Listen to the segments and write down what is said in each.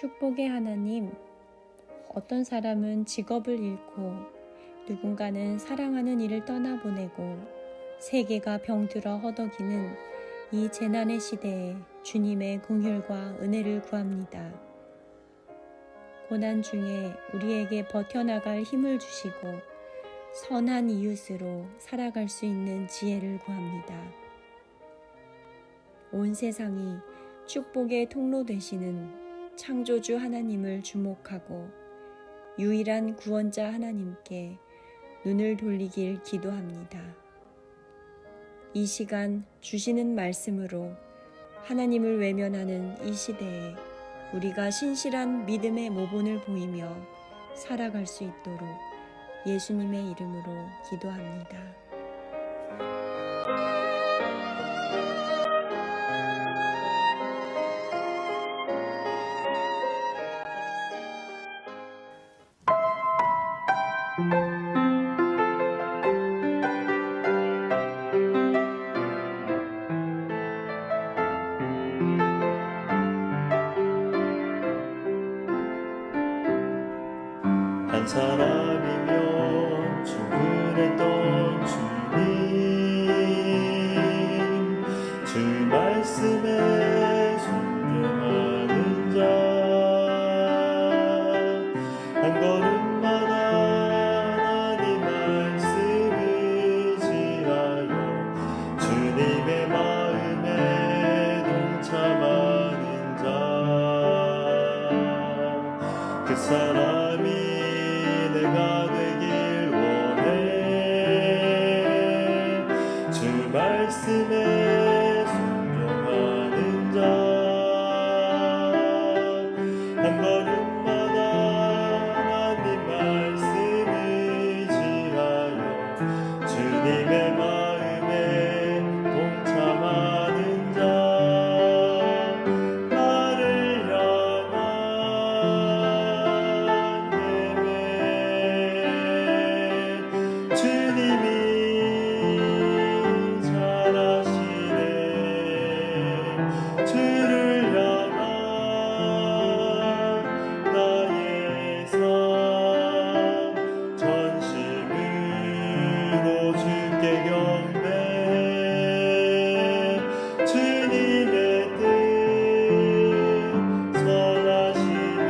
축복의 하나님, 어떤 사람은 직업을 잃고 누군가는 사랑하는 이를 떠나보내고 세계가 병들어 허덕이는 이 재난의 시대에 주님의 긍휼과 은혜를 구합니다. 고난 중에 우리에게 버텨나갈 힘을 주시고 선한 이웃으로 살아갈 수 있는 지혜를 구합니다. 온 세상이 축복의 통로 되시는 창조주 하나님을 주목하고 유일한 구원자 하나님께 눈을 돌리길 기도합니다. 이 시간 주시는 말씀으로 하나님을 외면하는 이 시대에 우리가 신실한 믿음의 모본을 보이며 살아갈 수 있도록 예수님의 이름으로 기도합니다. 한 사람이면 충분했던 주님, 주 말씀에 순종하는 자, 한 걸음마다 하나님 말씀 의지하여 주님의 마음에 동참하는 자, 그 사람이 내가 되길 원해. 주 말씀에 순종하는 자, 한 걸음마다 하나님 말씀 의지하여 주님의 마음에 동참하는 자, 나를 향한 주님이 잘하시네. 주를 향한 나의 삶 전심으로 주께 경배. 주님의 뜻 선하시며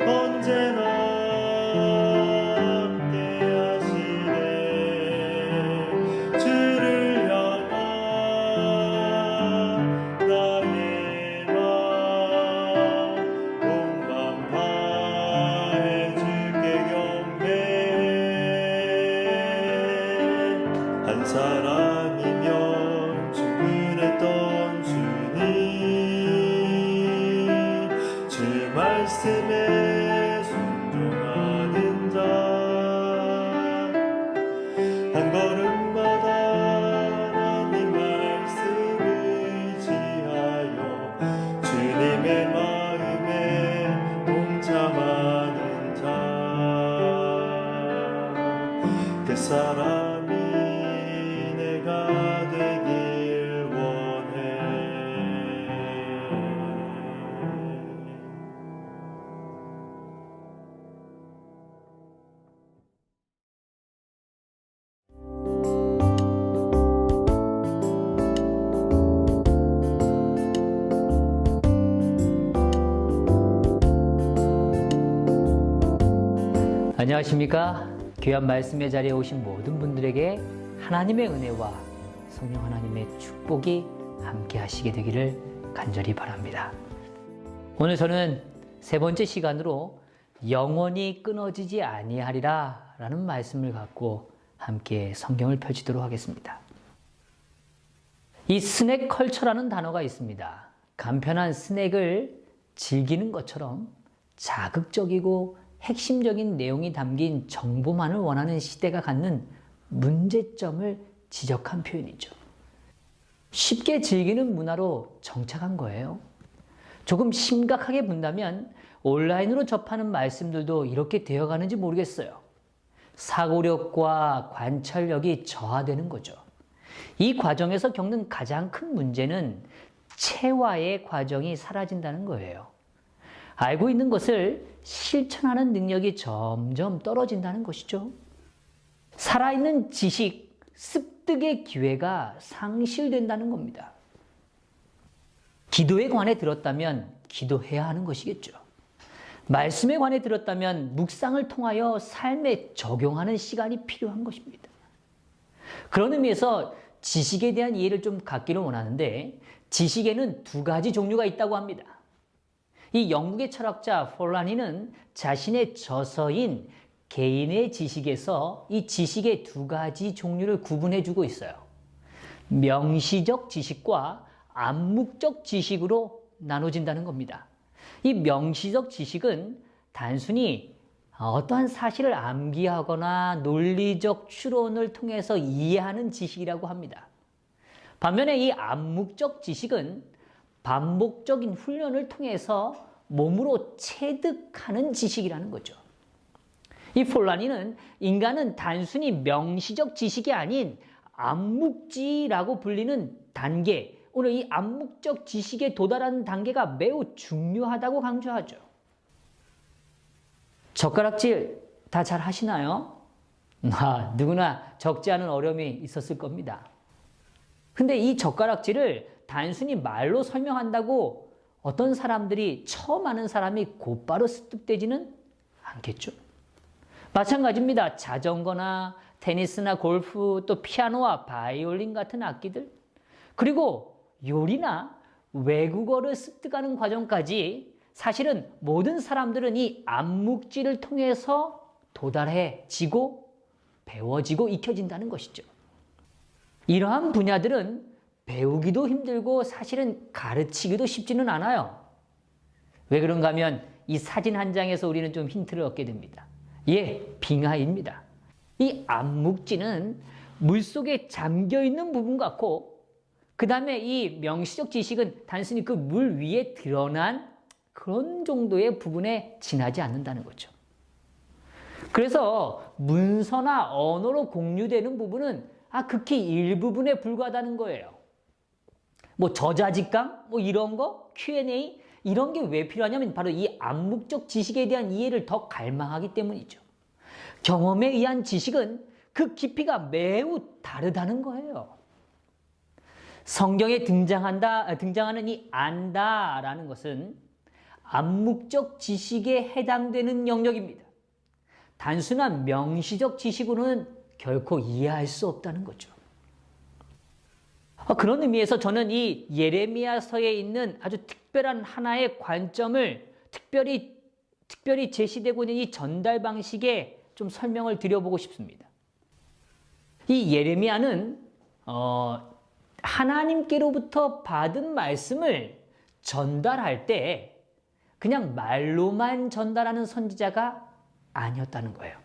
언제나 주를 향한 나의 맘 온 맘 다해 주께 경배. 한 사람이면 충분했던 주님, 주 말씀에 순종하는 자, 한 걸음마다 하나님 말씀 의지하여 주님의 마음에 동참하는 자, 그 사람이 내가 되길 원해. 안녕하십니까? 귀한 말씀의 자리에 오신 모든 분들에게 하나님의 은혜와 성령 하나님의 축복이 함께 하시게 되기를 간절히 바랍니다. 오늘 저는 세 번째 시간으로 영원히 끊어지지 아니하리라 라는 말씀을 갖고 함께 성경을 펼치도록 하겠습니다. 이 스낵 컬처라는 단어가 있습니다. 간편한 스낵을 즐기는 것처럼 자극적이고 핵심적인 내용이 담긴 정보만을 원하는 시대가 갖는 문제점을 지적한 표현이죠. 쉽게 즐기는 문화로 정착한 거예요. 조금 심각하게 본다면 온라인으로 접하는 말씀들도 이렇게 되어가는지 모르겠어요. 사고력과 관찰력이 저하되는 거죠. 이 과정에서 겪는 가장 큰 문제는 체화의 과정이 사라진다는 거예요. 알고 있는 것을 실천하는 능력이 점점 떨어진다는 것이죠. 살아있는 지식, 습득의 기회가 상실된다는 겁니다. 기도에 관해 들었다면 기도해야 하는 것이겠죠. 말씀에 관해 들었다면 묵상을 통하여 삶에 적용하는 시간이 필요한 것입니다. 그런 의미에서 지식에 대한 이해를 좀 갖기를 원하는데, 지식에는 두 가지 종류가 있다고 합니다. 이 영국의 철학자 폴라니는 자신의 저서인 개인의 지식에서 이 지식의 두 가지 종류를 구분해주고 있어요. 명시적 지식과 암묵적 지식으로 나눠진다는 겁니다. 이 명시적 지식은 단순히 어떠한 사실을 암기하거나 논리적 추론을 통해서 이해하는 지식이라고 합니다. 반면에 이 암묵적 지식은 반복적인 훈련을 통해서 몸으로 체득하는 지식이라는 거죠. 이 폴라니는 인간은 단순히 명시적 지식이 아닌 암묵지라고 불리는 단계, 오늘 이 암묵적 지식에 도달하는 단계가 매우 중요하다고 강조하죠. 젓가락질 다 잘 하시나요? 누구나 적지 않은 어려움이 있었을 겁니다. 근데 이 젓가락질을 단순히 말로 설명한다고 어떤 사람들이, 처음 하는 사람이 곧바로 습득되지는 않겠죠. 마찬가지입니다. 자전거나 테니스나 골프, 또 피아노와 바이올린 같은 악기들, 그리고 요리나 외국어를 습득하는 과정까지 사실은 모든 사람들은 이 암묵지를 통해서 도달해지고 배워지고 익혀진다는 것이죠. 이러한 분야들은 배우기도 힘들고 사실은 가르치기도 쉽지는 않아요. 왜 그런가 하면 이 사진 한 장에서 우리는 좀 힌트를 얻게 됩니다. 빙하입니다. 이 암묵지는 물속에 잠겨있는 부분 같고, 그 다음에 이 명시적 지식은 단순히 그 물 위에 드러난 그런 정도의 부분에 지나지 않는다는 거죠. 그래서 문서나 언어로 공유되는 부분은 극히 일부분에 불과하다는 거예요. 저자직강, 이런 거, Q&A, 이런 게 왜 필요하냐면 바로 이 암묵적 지식에 대한 이해를 더 갈망하기 때문이죠. 경험에 의한 지식은 그 깊이가 매우 다르다는 거예요. 성경에 등장하는 이 안다라는 것은 암묵적 지식에 해당되는 영역입니다. 단순한 명시적 지식으로는 결코 이해할 수 없다는 거죠. 그런 의미에서 저는 이 예레미야서에 있는 아주 특별한 하나의 관점을 특별히 제시되고 있는 이 전달 방식에 좀 설명을 드려보고 싶습니다. 이 예레미야는 하나님께로부터 받은 말씀을 전달할 때 그냥 말로만 전달하는 선지자가 아니었다는 거예요.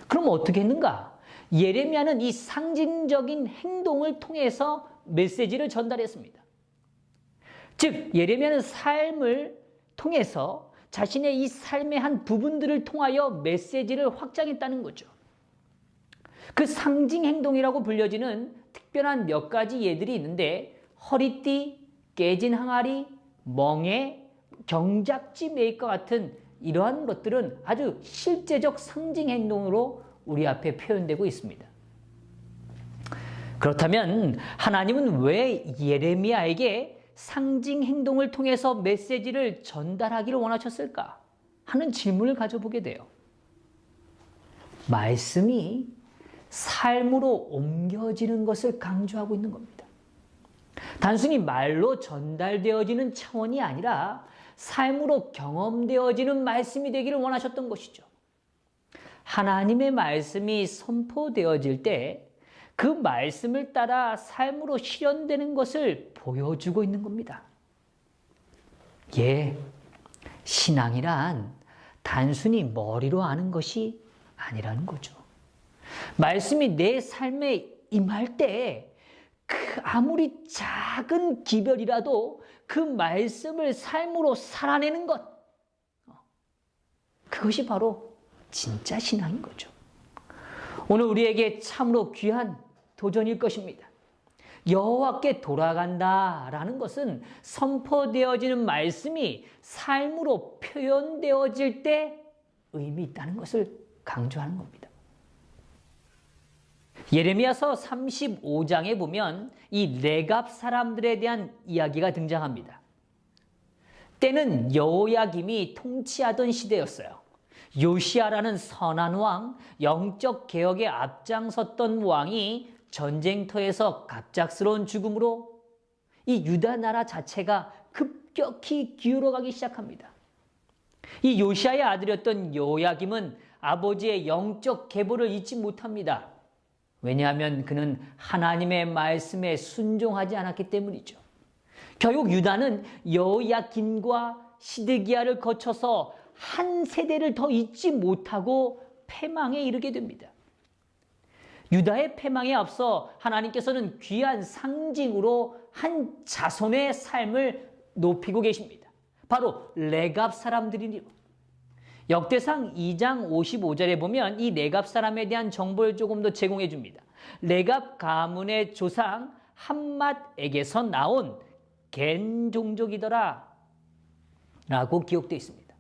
그럼 어떻게 했는가? 예레미야는 이 상징적인 행동을 통해서 메시지를 전달했습니다. 즉, 예레미야는 삶을 통해서 자신의 이 삶의 한 부분들을 통하여 메시지를 확장했다는 거죠. 그 상징 행동이라고 불려지는 특별한 몇 가지 예들이 있는데, 허리띠, 깨진 항아리, 멍에, 경작지 메이커 같은 이러한 것들은 아주 실제적 상징 행동으로 우리 앞에 표현되고 있습니다. 그렇다면 하나님은 왜 예레미야에게 상징 행동을 통해서 메시지를 전달하기를 원하셨을까 하는 질문을 가져보게 돼요. 말씀이 삶으로 옮겨지는 것을 강조하고 있는 겁니다. 단순히 말로 전달되어지는 차원이 아니라 삶으로 경험되어지는 말씀이 되기를 원하셨던 것이죠. 하나님의 말씀이 선포되어질 때 그 말씀을 따라 삶으로 실현되는 것을 보여주고 있는 겁니다. 신앙이란 단순히 머리로 아는 것이 아니라는 거죠. 말씀이 내 삶에 임할 때 그 아무리 작은 기별이라도 그 말씀을 삶으로 살아내는 것, 그것이 바로 진짜 신앙인 거죠. 오늘 우리에게 참으로 귀한 도전일 것입니다. 여호와께 돌아간다라는 것은 선포되어지는 말씀이 삶으로 표현되어질 때 의미 있다는 것을 강조하는 겁니다. 예레미야서 35장에 보면 이 레갑 사람들에 대한 이야기가 등장합니다. 때는 여호야김이 통치하던 시대였어요. 요시야라는 선한 왕, 영적 개혁에 앞장섰던 왕이 전쟁터에서 갑작스러운 죽음으로 이 유다 나라 자체가 급격히 기울어가기 시작합니다. 이 요시야의 아들이었던 여호야김은 아버지의 영적 계보를 잊지 못합니다. 왜냐하면 그는 하나님의 말씀에 순종하지 않았기 때문이죠. 결국 유다는 여호야김과 시드기야를 거쳐서 한 세대를 더 잊지 못하고 패망에 이르게 됩니다. 유다의 패망에 앞서 하나님께서는 귀한 상징으로 한 자손의 삶을 높이고 계십니다. 바로 레갑 사람들이니 역대상 2장 55절에 보면 이 레갑 사람에 대한 정보를 조금 더 제공해 줍니다. 레갑 가문의 조상 함맛에게서 나온 겐 종족이더라 라고 기록되어 있습니다.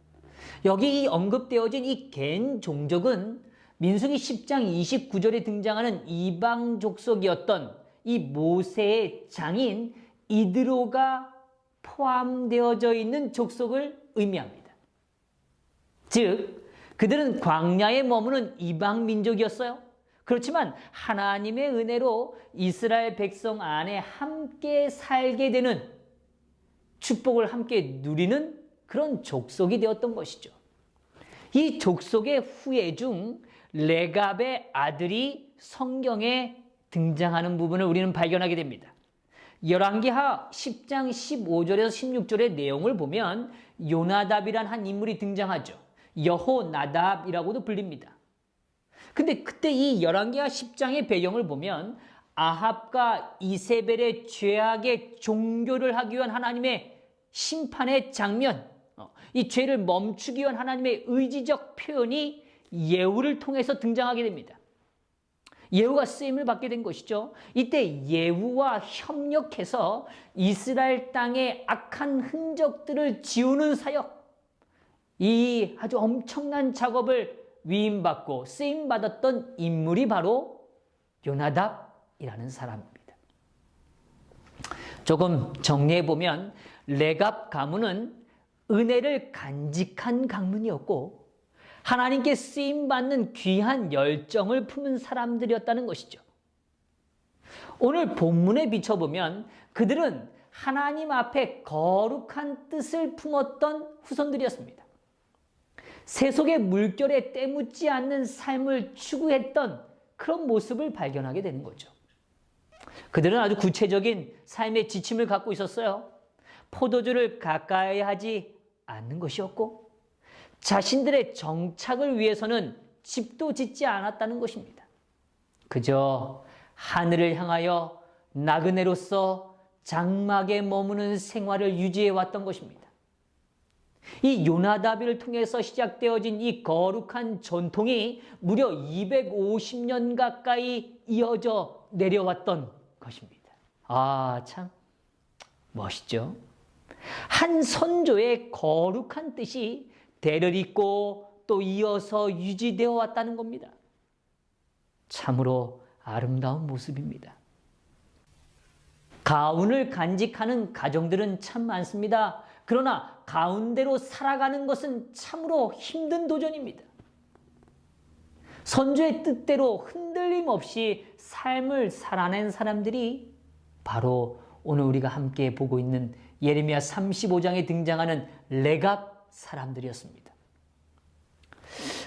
여기 언급되어진 이 겐 종족은 민수기 10장 29절에 등장하는 이방 족속이었던 이 모세의 장인 이드로가 포함되어져 있는 족속을 의미합니다. 즉 그들은 광야에 머무는 이방 민족이었어요. 그렇지만 하나님의 은혜로 이스라엘 백성 안에 함께 살게 되는 축복을 함께 누리는 그런 족속이 되었던 것이죠. 이 족속의 후예 중 레갑의 아들이 성경에 등장하는 부분을 우리는 발견하게 됩니다. 열왕기하 10장 15절에서 16절의 내용을 보면 요나답이란 한 인물이 등장하죠. 여호나답이라고도 불립니다. 근데 그때 이 열왕기하 10장의 배경을 보면 아합과 이세벨의 죄악의 종교를 하기 위한 하나님의 심판의 장면, 이 죄를 멈추기 위한 하나님의 의지적 표현이 예후를 통해서 등장하게 됩니다. 예후가 쓰임을 받게 된 것이죠. 이때 예후와 협력해서 이스라엘 땅의 악한 흔적들을 지우는 사역, 이 아주 엄청난 작업을 위임받고 쓰임받았던 인물이 바로 요나답이라는 사람입니다. 조금 정리해보면 레갑 가문은 은혜를 간직한 가문이었고 하나님께 쓰임받는 귀한 열정을 품은 사람들이었다는 것이죠. 오늘 본문에 비춰보면 그들은 하나님 앞에 거룩한 뜻을 품었던 후손들이었습니다. 세속의 물결에 때묻지 않는 삶을 추구했던 그런 모습을 발견하게 되는 거죠. 그들은 아주 구체적인 삶의 지침을 갖고 있었어요. 포도주를 가까이 하지 않는 것이었고 자신들의 정착을 위해서는 집도 짓지 않았다는 것입니다. 그저 하늘을 향하여 나그네로서 장막에 머무는 생활을 유지해 왔던 것입니다. 이 요나답을 통해서 시작되어진 이 거룩한 전통이 무려 250년 가까이 이어져 내려왔던 것입니다. 아, 참 멋있죠? 한 선조의 거룩한 뜻이 대를 잇고 또 이어서 유지되어 왔다는 겁니다. 참으로 아름다운 모습입니다. 가운을 간직하는 가정들은 참 많습니다. 그러나 가운데로 살아가는 것은 참으로 힘든 도전입니다. 선조의 뜻대로 흔들림 없이 삶을 살아낸 사람들이 바로 오늘 우리가 함께 보고 있는 예레미야 35장에 등장하는 레갑 사람들이었습니다.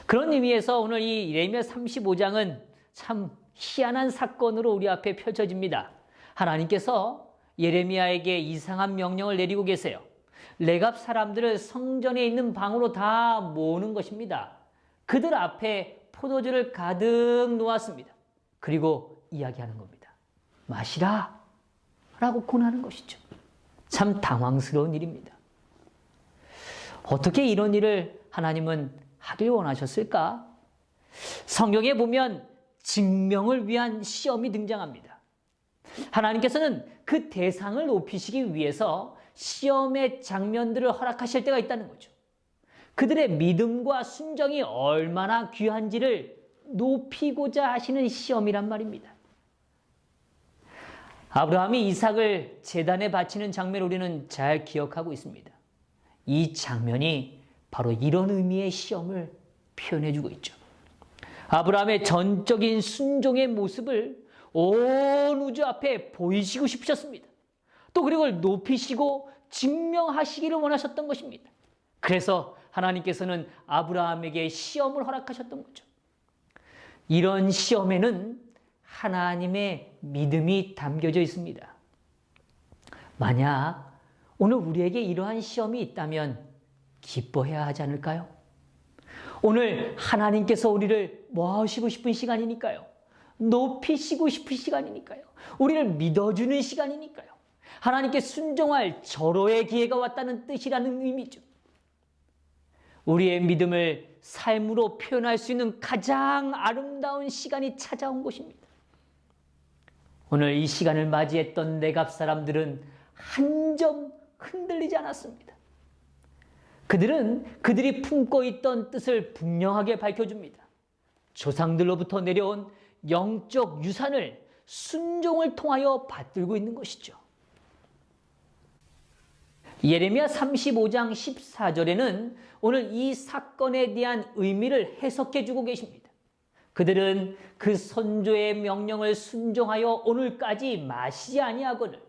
그런 의미에서 오늘 이 예레미야 35장은 참 희한한 사건으로 우리 앞에 펼쳐집니다. 하나님께서 예레미야에게 이상한 명령을 내리고 계세요. 레갑 사람들을 성전에 있는 방으로 다 모으는 것입니다. 그들 앞에 포도주를 가득 놓았습니다. 그리고 이야기하는 겁니다. 마시라 라고 권하는 것이죠. 참 당황스러운 일입니다. 어떻게 이런 일을 하나님은 하길 원하셨을까? 성경에 보면 증명을 위한 시험이 등장합니다. 하나님께서는 그 대상을 높이시기 위해서 시험의 장면들을 허락하실 때가 있다는 거죠. 그들의 믿음과 순정이 얼마나 귀한지를 높이고자 하시는 시험이란 말입니다. 아브라함이 이삭을 제단에 바치는 장면을 우리는 잘 기억하고 있습니다. 이 장면이 바로 이런 의미의 시험을 표현해주고 있죠. 아브라함의 전적인 순종의 모습을 온 우주 앞에 보이시고 싶으셨습니다. 또 그걸 높이시고 증명하시기를 원하셨던 것입니다. 그래서 하나님께서는 아브라함에게 시험을 허락하셨던 거죠. 이런 시험에는 하나님의 믿음이 담겨져 있습니다. 만약 오늘 우리에게 이러한 시험이 있다면 기뻐해야 하지 않을까요? 오늘 하나님께서 우리를 뭐 하시고 싶은 시간이니까요. 높이시고 싶은 시간이니까요. 우리를 믿어주는 시간이니까요. 하나님께 순종할 절호의 기회가 왔다는 뜻이라는 의미죠. 우리의 믿음을 삶으로 표현할 수 있는 가장 아름다운 시간이 찾아온 것입니다. 오늘 이 시간을 맞이했던 내갑 사람들은 한 점 흔들리지 않았습니다. 그들은 그들이 품고 있던 뜻을 분명하게 밝혀줍니다. 조상들로부터 내려온 영적 유산을 순종을 통하여 받들고 있는 것이죠. 예레미야 35장 14절에는 오늘 이 사건에 대한 의미를 해석해 주고 계십니다. 그들은 그 선조의 명령을 순종하여 오늘까지 마시지 아니하거늘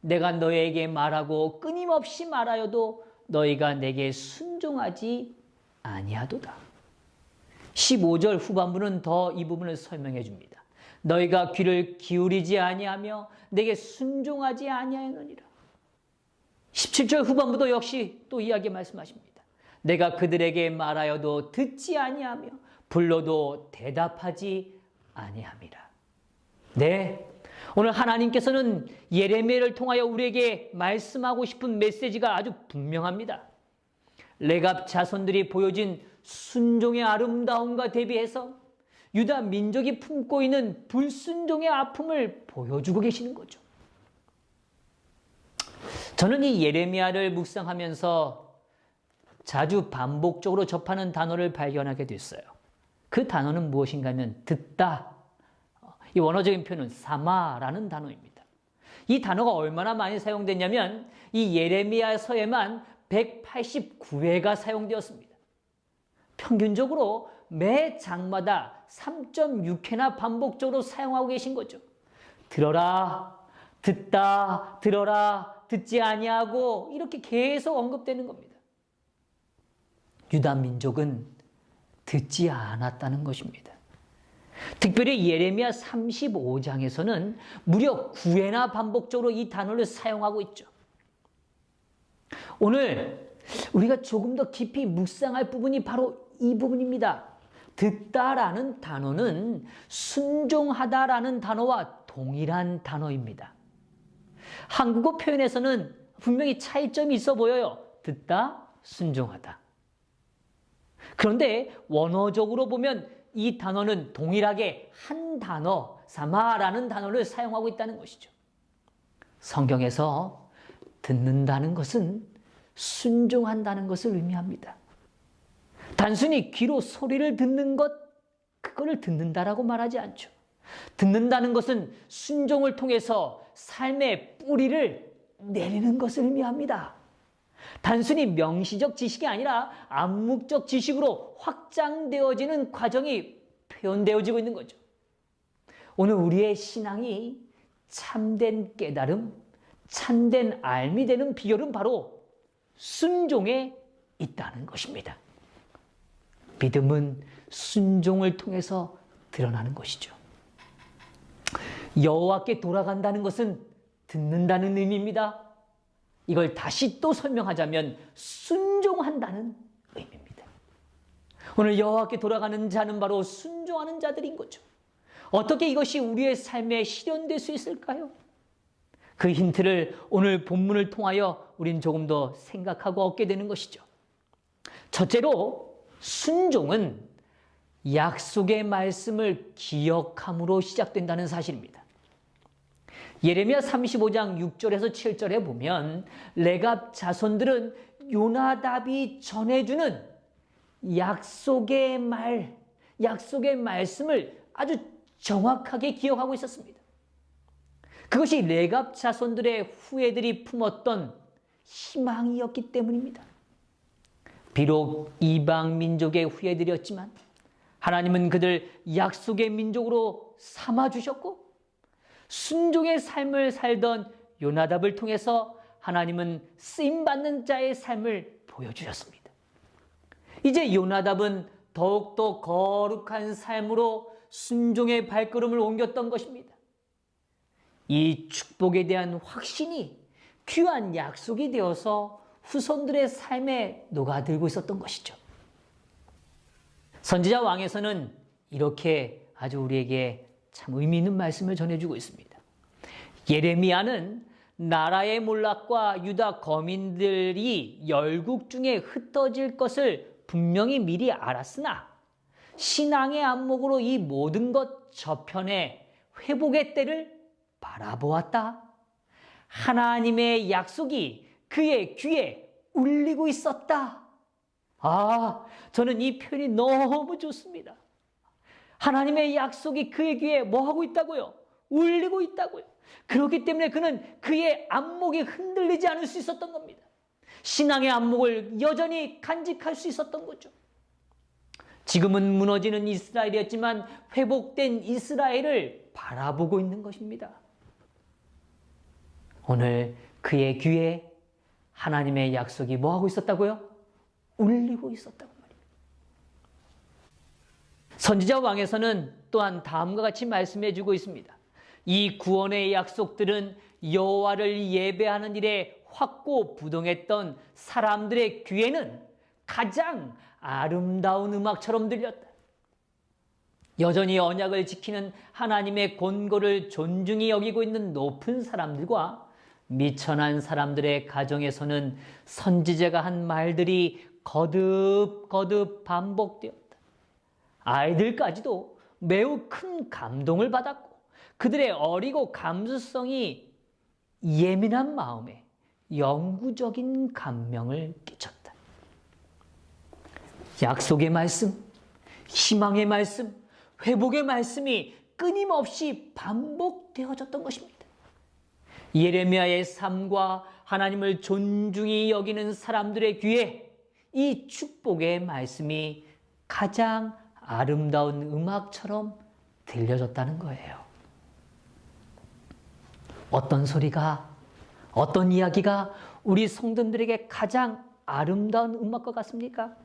내가 너에게 말하고 끊임없이 말하여도 너희가 내게 순종하지 아니하도다. 15절 후반부는 더 이 부분을 설명해 줍니다. 너희가 귀를 기울이지 아니하며 내게 순종하지 아니하느니라. 17절 후반부도 역시 또 이야기 말씀하십니다. 내가 그들에게 말하여도 듣지 아니하며 불러도 대답하지 아니함이라. 네, 오늘 하나님께서는 예레미야를 통하여 우리에게 말씀하고 싶은 메시지가 아주 분명합니다. 레갑 자손들이 보여진 순종의 아름다움과 대비해서 유다 민족이 품고 있는 불순종의 아픔을 보여주고 계시는 거죠. 저는 이 예레미야를 묵상하면서 자주 반복적으로 접하는 단어를 발견하게 됐어요. 그 단어는 무엇인가 하면 듣다. 이 원어적인 표현은 사마라는 단어입니다. 이 단어가 얼마나 많이 사용됐냐면 이 예레미야서에만 189회가 사용되었습니다. 평균적으로 매 장마다 3.6회나 반복적으로 사용하고 계신 거죠. 들어라, 듣다, 들어라, 듣지 아니하고 이렇게 계속 언급되는 겁니다. 유다 민족은 듣지 않았다는 것입니다. 특별히 예레미야 35장에서는 무려 9회나 반복적으로 이 단어를 사용하고 있죠. 오늘 우리가 조금 더 깊이 묵상할 부분이 바로 이 부분입니다. 듣다라는 단어는 순종하다라는 단어와 동일한 단어입니다. 한국어 표현에서는 분명히 차이점이 있어 보여요. 듣다, 순종하다. 그런데 원어적으로 보면 이 단어는 동일하게 한 단어, 사마라는 단어를 사용하고 있다는 것이죠. 성경에서 듣는다는 것은 순종한다는 것을 의미합니다. 단순히 귀로 소리를 듣는 것, 그거를 듣는다라고 말하지 않죠. 듣는다는 것은 순종을 통해서 삶의 뿌리를 내리는 것을 의미합니다. 단순히 명시적 지식이 아니라 암묵적 지식으로 확장되어지는 과정이 표현되어지고 있는 거죠. 오늘 우리의 신앙이 참된 깨달음, 참된 알미 되는 비결은 바로 순종에 있다는 것입니다. 믿음은 순종을 통해서 드러나는 것이죠. 여호와께 돌아간다는 것은 듣는다는 의미입니다. 이걸 다시 또 설명하자면 순종한다는 의미입니다. 오늘 여호와께 돌아가는 자는 바로 순종하는 자들인 거죠. 어떻게 이것이 우리의 삶에 실현될 수 있을까요? 그 힌트를 오늘 본문을 통하여 우린 조금 더 생각하고 얻게 되는 것이죠. 첫째로 순종은 약속의 말씀을 기억함으로 시작된다는 사실입니다. 예레미야 35장 6절에서 7절에 보면 레갑 자손들은 요나답이 전해주는 약속의 말씀을 아주 정확하게 기억하고 있었습니다. 그것이 레갑 자손들의 후예들이 품었던 희망이었기 때문입니다. 비록 이방 민족의 후예들이었지만 하나님은 그들 약속의 민족으로 삼아주셨고 순종의 삶을 살던 요나답을 통해서 하나님은 쓰임받는 자의 삶을 보여주셨습니다. 이제 요나답은 더욱더 거룩한 삶으로 순종의 발걸음을 옮겼던 것입니다. 이 축복에 대한 확신이 귀한 약속이 되어서 후손들의 삶에 녹아들고 있었던 것이죠. 선지자 왕에서는 이렇게 아주 우리에게 참 의미 있는 말씀을 전해주고 있습니다. 예레미야는 나라의 몰락과 유다 거민들이 열국 중에 흩어질 것을 분명히 미리 알았으나 신앙의 안목으로 이 모든 것 저편에 회복의 때를 바라보았다. 하나님의 약속이 그의 귀에 울리고 있었다. 저는 이 표현이 너무 좋습니다. 하나님의 약속이 그의 귀에 뭐하고 있다고요? 울리고 있다고요. 그렇기 때문에 그는 그의 안목이 흔들리지 않을 수 있었던 겁니다. 신앙의 안목을 여전히 간직할 수 있었던 거죠. 지금은 무너지는 이스라엘이었지만 회복된 이스라엘을 바라보고 있는 것입니다. 오늘 그의 귀에 하나님의 약속이 뭐하고 있었다고요? 울리고 있었다고 말입니다. 선지자 왕에서는 또한 다음과 같이 말씀해 주고 있습니다. 이 구원의 약속들은 여호와를 예배하는 일에 확고부동했던 사람들의 귀에는 가장 아름다운 음악처럼 들렸다. 여전히 언약을 지키는 하나님의 권고를 존중히 여기고 있는 높은 사람들과 미천한 사람들의 가정에서는 선지자가 한 말들이 거듭거듭 반복되었다. 아이들까지도 매우 큰 감동을 받았고 그들의 어리고 감수성이 예민한 마음에 영구적인 감명을 끼쳤다. 약속의 말씀, 희망의 말씀, 회복의 말씀이 끊임없이 반복되어졌던 것입니다. 예레미야의 삶과 하나님을 존중히 여기는 사람들의 귀에 이 축복의 말씀이 가장 아름다운 음악처럼 들려졌다는 거예요. 어떤 소리가, 어떤 이야기가 우리 성도들에게 가장 아름다운 음악과 같습니까?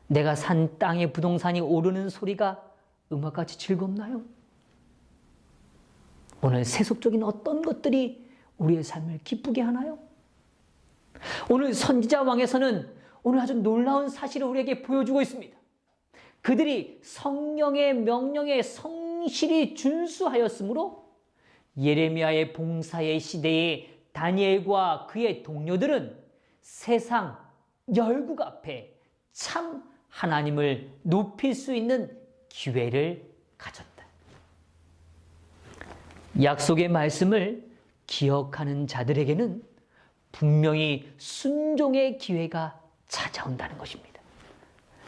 내가 산 땅의 부동산이 오르는 소리가 음악같이 즐겁나요? 오늘 세속적인 어떤 것들이 우리의 삶을 기쁘게 하나요? 오늘 선지자 왕에서는 오늘 아주 놀라운 사실을 우리에게 보여주고 있습니다. 그들이 성령의 명령에 성실히 준수하였으므로 예레미야의 봉사의 시대에 다니엘과 그의 동료들은 세상 열국 앞에 참 하나님을 높일 수 있는 기회를 가졌다. 약속의 말씀을 기억하는 자들에게는 분명히 순종의 기회가 찾아온다는 것입니다.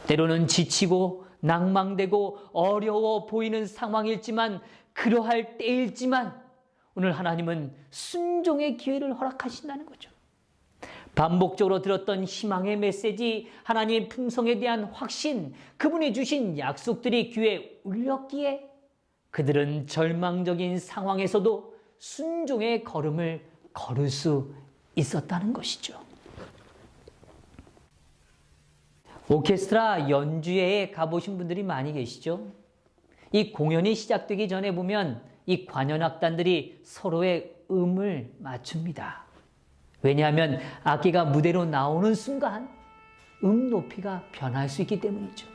때로는 지치고 낭망되고 어려워 보이는 상황일지만 그러할 때일지만 오늘 하나님은 순종의 기회를 허락하신다는 거죠. 반복적으로 들었던 희망의 메시지, 하나님의 품성에 대한 확신, 그분이 주신 약속들이 귀에 울렸기에 그들은 절망적인 상황에서도 순종의 걸음을 걸을 수 있었다는 것이죠. 오케스트라 연주회에 가보신 분들이 많이 계시죠? 이 공연이 시작되기 전에 보면 이 관현악단들이 서로의 음을 맞춥니다. 왜냐하면 악기가 무대로 나오는 순간 음 높이가 변할 수 있기 때문이죠.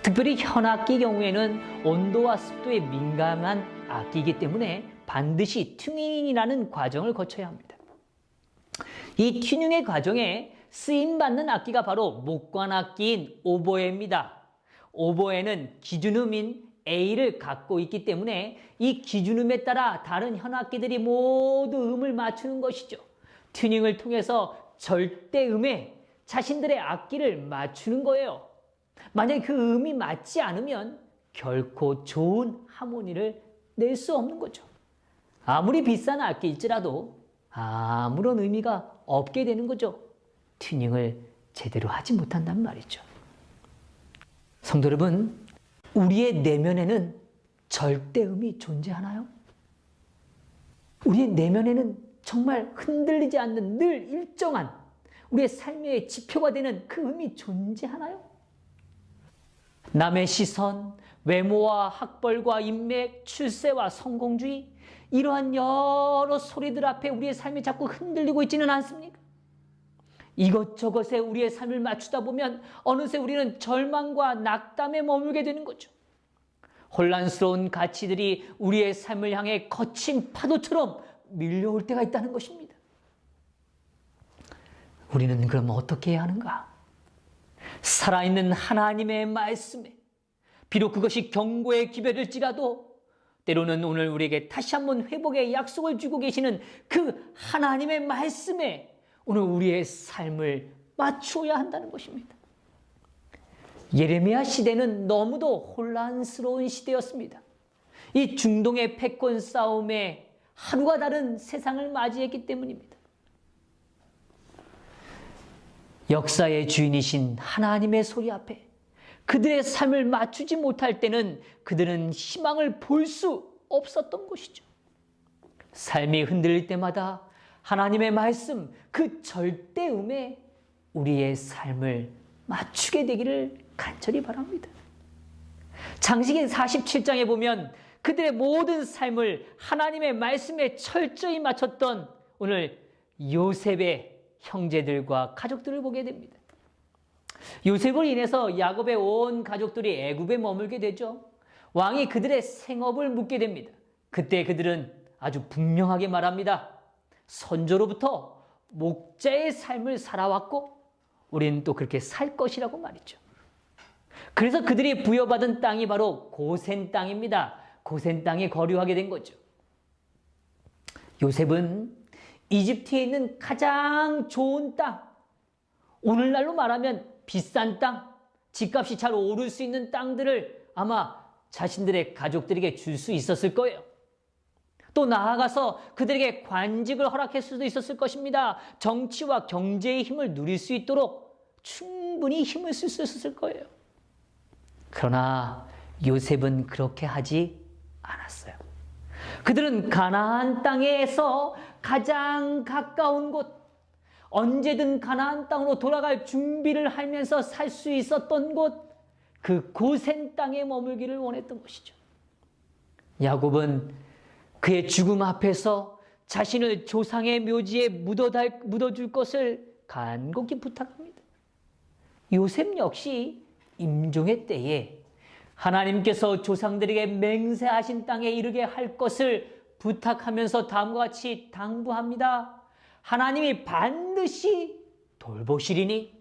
특별히 현악기 경우에는 온도와 습도에 민감한 악기이기 때문에 반드시 튜닝이라는 과정을 거쳐야 합니다. 이 튜닝의 과정에 쓰임받는 악기가 바로 목관악기인 오보에입니다. 오보에는 기준음인 A를 갖고 있기 때문에 이 기준음에 따라 다른 현악기들이 모두 음을 맞추는 것이죠. 튜닝을 통해서 절대음에 자신들의 악기를 맞추는 거예요. 만약에 그 음이 맞지 않으면 결코 좋은 하모니를 낼 수 없는 거죠. 아무리 비싼 악기일지라도 아무런 의미가 없게 되는 거죠. 튜닝을 제대로 하지 못한단 말이죠. 성도 여러분, 우리의 내면에는 절대음이 존재하나요? 우리의 내면에는 정말 흔들리지 않는 늘 일정한 우리의 삶의 지표가 되는 그 음이 존재하나요? 남의 시선, 외모와 학벌과 인맥, 출세와 성공주의, 이러한 여러 소리들 앞에 우리의 삶이 자꾸 흔들리고 있지는 않습니까? 이것저것에 우리의 삶을 맞추다 보면 어느새 우리는 절망과 낙담에 머물게 되는 거죠. 혼란스러운 가치들이 우리의 삶을 향해 거친 파도처럼 밀려올 때가 있다는 것입니다. 우리는 그럼 어떻게 해야 하는가? 살아있는 하나님의 말씀에, 비록 그것이 경고의 기별일지라도 때로는 오늘 우리에게 다시 한번 회복의 약속을 주고 계시는 그 하나님의 말씀에 오늘 우리의 삶을 맞추어야 한다는 것입니다. 예레미야 시대는 너무도 혼란스러운 시대였습니다. 이 중동의 패권 싸움에 하루가 다른 세상을 맞이했기 때문입니다. 역사의 주인이신 하나님의 소리 앞에 그들의 삶을 맞추지 못할 때는 그들은 희망을 볼 수 없었던 것이죠. 삶이 흔들릴 때마다 하나님의 말씀, 그 절대음에 우리의 삶을 맞추게 되기를 간절히 바랍니다. 창세기 47장에 보면 그들의 모든 삶을 하나님의 말씀에 철저히 맞췄던 오늘 요셉의 형제들과 가족들을 보게 됩니다. 요셉을 인해서 야곱의 온 가족들이 애굽에 머물게 되죠. 왕이 그들의 생업을 묻게 됩니다. 그때 그들은 아주 분명하게 말합니다. 선조로부터 목자의 삶을 살아왔고 우리는 또 그렇게 살 것이라고 말이죠. 그래서 그들이 부여받은 땅이 바로 고센 땅입니다. 고센 땅에 거류하게 된 거죠. 요셉은 이집트에 있는 가장 좋은 땅, 오늘날로 말하면 비싼 땅, 집값이 잘 오를 수 있는 땅들을 아마 자신들의 가족들에게 줄 수 있었을 거예요. 또 나아가서 그들에게 관직을 허락할 수도 있었을 것입니다. 정치와 경제의 힘을 누릴 수 있도록 충분히 힘을 쓸 수 있었을 거예요. 그러나 요셉은 그렇게 하지 않았어요. 그들은 가나안 땅에서 가장 가까운 곳, 언제든 가나안 땅으로 돌아갈 준비를 하면서 살 수 있었던 곳, 그 고센 땅에 머물기를 원했던 것이죠. 야곱은 그의 죽음 앞에서 자신을 조상의 묘지에 묻어줄 것을 간곡히 부탁합니다. 요셉 역시 임종의 때에 하나님께서 조상들에게 맹세하신 땅에 이르게 할 것을 부탁하면서 다음과 같이 당부합니다. 하나님이 반드시 돌보시리니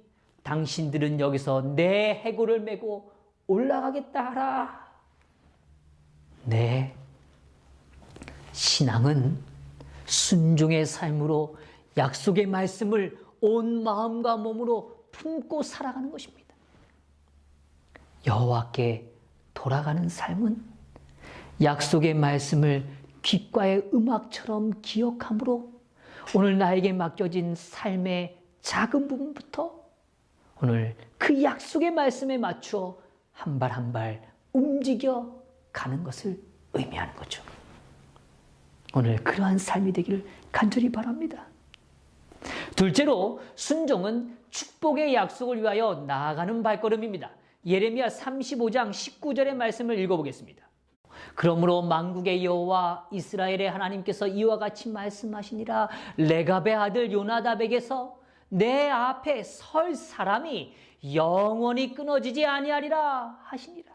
당신들은 여기서 내 해골을 메고 올라가겠다 하라. 네, 신앙은 순종의 삶으로 약속의 말씀을 온 마음과 몸으로 품고 살아가는 것입니다. 여호와께 돌아가는 삶은 약속의 말씀을 귓가의 음악처럼 기억함으로 오늘 나에게 맡겨진 삶의 작은 부분부터 오늘 그 약속의 말씀에 맞추어 한 발 한 발 움직여 가는 것을 의미하는 거죠. 오늘 그러한 삶이 되기를 간절히 바랍니다. 둘째로 순종은 축복의 약속을 위하여 나아가는 발걸음입니다. 예레미야 35장 19절의 말씀을 읽어보겠습니다. 그러므로 만국의 여호와 이스라엘의 하나님께서 이와 같이 말씀하시니라. 레갑의 아들 요나답에게서 내 앞에 설 사람이 영원히 끊어지지 아니하리라 하시니라.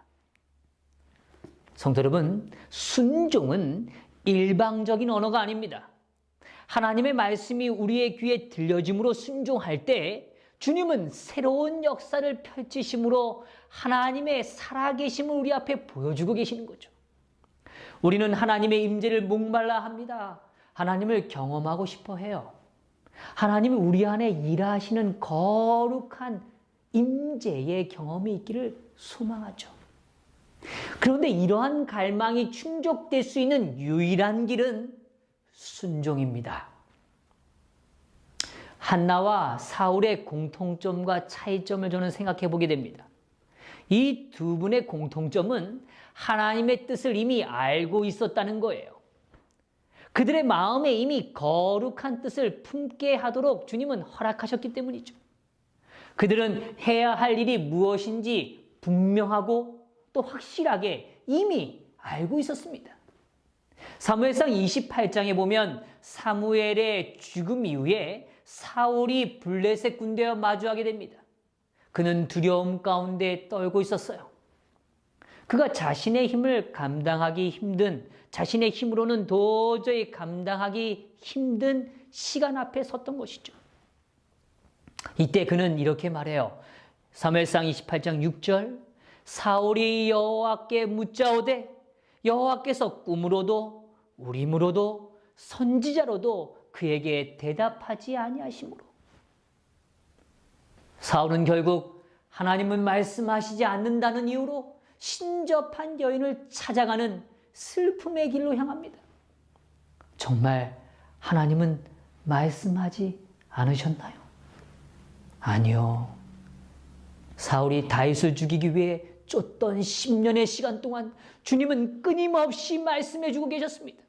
성도 여러분, 순종은 일방적인 언어가 아닙니다. 하나님의 말씀이 우리의 귀에 들려짐으로 순종할 때 주님은 새로운 역사를 펼치심으로 하나님의 살아계심을 우리 앞에 보여주고 계시는 거죠. 우리는 하나님의 임재를 목말라 합니다. 하나님을 경험하고 싶어 해요. 하나님이 우리 안에 일하시는 거룩한 임재의 경험이 있기를 소망하죠. 그런데 이러한 갈망이 충족될 수 있는 유일한 길은 순종입니다. 한나와 사울의 공통점과 차이점을 저는 생각해 보게 됩니다. 이 두 분의 공통점은 하나님의 뜻을 이미 알고 있었다는 거예요. 그들의 마음에 이미 거룩한 뜻을 품게 하도록 주님은 허락하셨기 때문이죠. 그들은 해야 할 일이 무엇인지 분명하고 또 확실하게 이미 알고 있었습니다. 사무엘상 28장에 보면 사무엘의 죽음 이후에 사울이 블레셋 군대와 마주하게 됩니다. 그는 두려움 가운데 떨고 있었어요. 그가 자신의 힘을 감당하기 힘든, 자신의 힘으로는 도저히 감당하기 힘든 시간 앞에 섰던 것이죠. 이때 그는 이렇게 말해요. 사무엘상 28장 6절, 사울이 여호와께 묻자오되 여호와께서 꿈으로도 우림으로도 선지자로도 그에게 대답하지 아니하시므로. 사울은 결국 하나님은 말씀하시지 않는다는 이유로 신접한 여인을 찾아가는 슬픔의 길로 향합니다. 정말 하나님은 말씀하지 않으셨나요? 아니요. 사울이 다윗을 죽이기 위해 쫓던 10년의 시간 동안 주님은 끊임없이 말씀해주고 계셨습니다.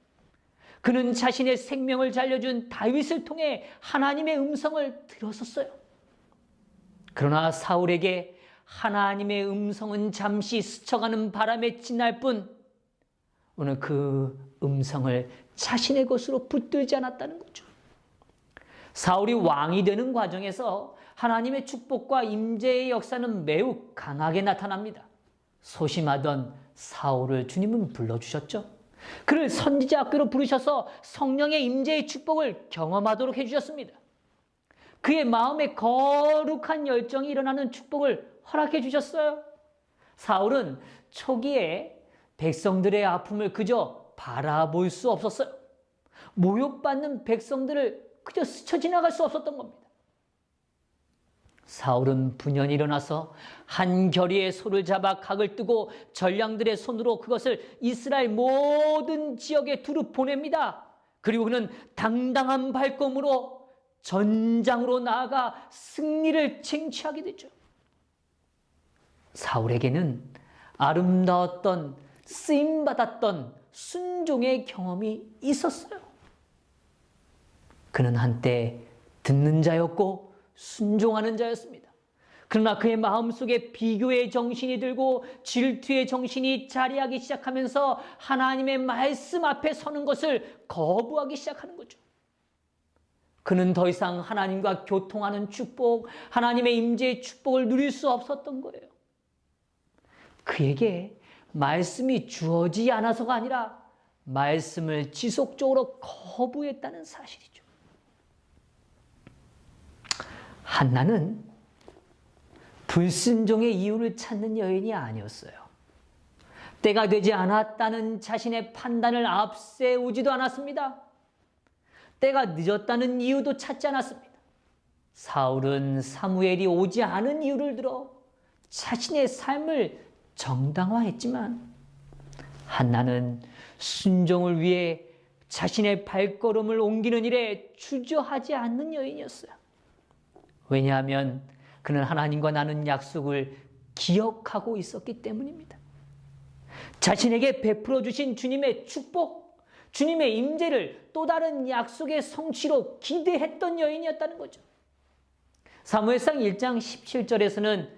그는 자신의 생명을 살려준 다윗을 통해 하나님의 음성을 들었었어요. 그러나 사울에게 하나님의 음성은 잠시 스쳐가는 바람에 지날 뿐 오늘 그 음성을 자신의 것으로 붙들지 않았다는 거죠. 사울이 왕이 되는 과정에서 하나님의 축복과 임재의 역사는 매우 강하게 나타납니다. 소심하던 사울을 주님은 불러주셨죠. 그를 선지자 학교로 부르셔서 성령의 임재의 축복을 경험하도록 해주셨습니다. 그의 마음에 거룩한 열정이 일어나는 축복을 허락해 주셨어요. 사울은 초기에 백성들의 아픔을 그저 바라볼 수 없었어요. 모욕받는 백성들을 그저 스쳐 지나갈 수 없었던 겁니다. 사울은 분연히 일어나서 한 결의의 소를 잡아 각을 뜨고 전량들의 손으로 그것을 이스라엘 모든 지역에 두루 보냅니다. 그리고 그는 당당한 발걸음으로 전장으로 나아가 승리를 쟁취하게 되죠. 사울에게는 아름다웠던 쓰임받았던 순종의 경험이 있었어요. 그는 한때 듣는 자였고 순종하는 자였습니다. 그러나 그의 마음속에 비교의 정신이 들고 질투의 정신이 자리하기 시작하면서 하나님의 말씀 앞에 서는 것을 거부하기 시작하는 거죠. 그는 더 이상 하나님과 교통하는 축복, 하나님의 임재의 축복을 누릴 수 없었던 거예요. 그에게 말씀이 주어지지 않아서가 아니라 말씀을 지속적으로 거부했다는 사실이죠. 한나는 불순종의 이유를 찾는 여인이 아니었어요. 때가 되지 않았다는 자신의 판단을 앞세우지도 않았습니다. 때가 늦었다는 이유도 찾지 않았습니다. 사울은 사무엘이 오지 않은 이유를 들어 자신의 삶을 정당화했지만 한나는 순종을 위해 자신의 발걸음을 옮기는 일에 주저하지 않는 여인이었어요. 왜냐하면 그는 하나님과 나눈 약속을 기억하고 있었기 때문입니다. 자신에게 베풀어 주신 주님의 축복, 주님의 임재를 또 다른 약속의 성취로 기대했던 여인이었다는 거죠. 사무엘상 1장 17절에서는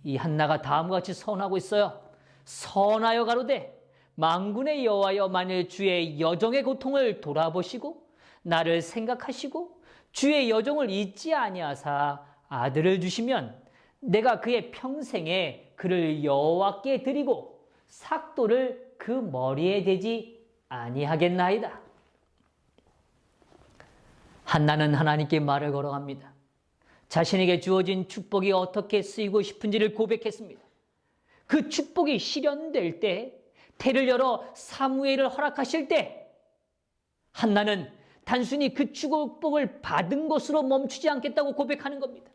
이 한나가 다음과 같이 선하고 있어요. 선하여 가로되 만군의 여호와여, 만일 주의 여종의 고통을 돌아보시고 나를 생각하시고 주의 여종을 잊지 아니하사 아들을 주시면 내가 그의 평생에 그를 여호와께 드리고 삭도를 그 머리에 대지 아니하겠나이다. 한나는 하나님께 말을 걸어갑니다. 자신에게 주어진 축복이 어떻게 쓰이고 싶은지를 고백했습니다. 그 축복이 실현될 때, 태를 열어 사무엘을 허락하실 때 한나는 단순히 그 축복을 받은 것으로 멈추지 않겠다고 고백하는 겁니다.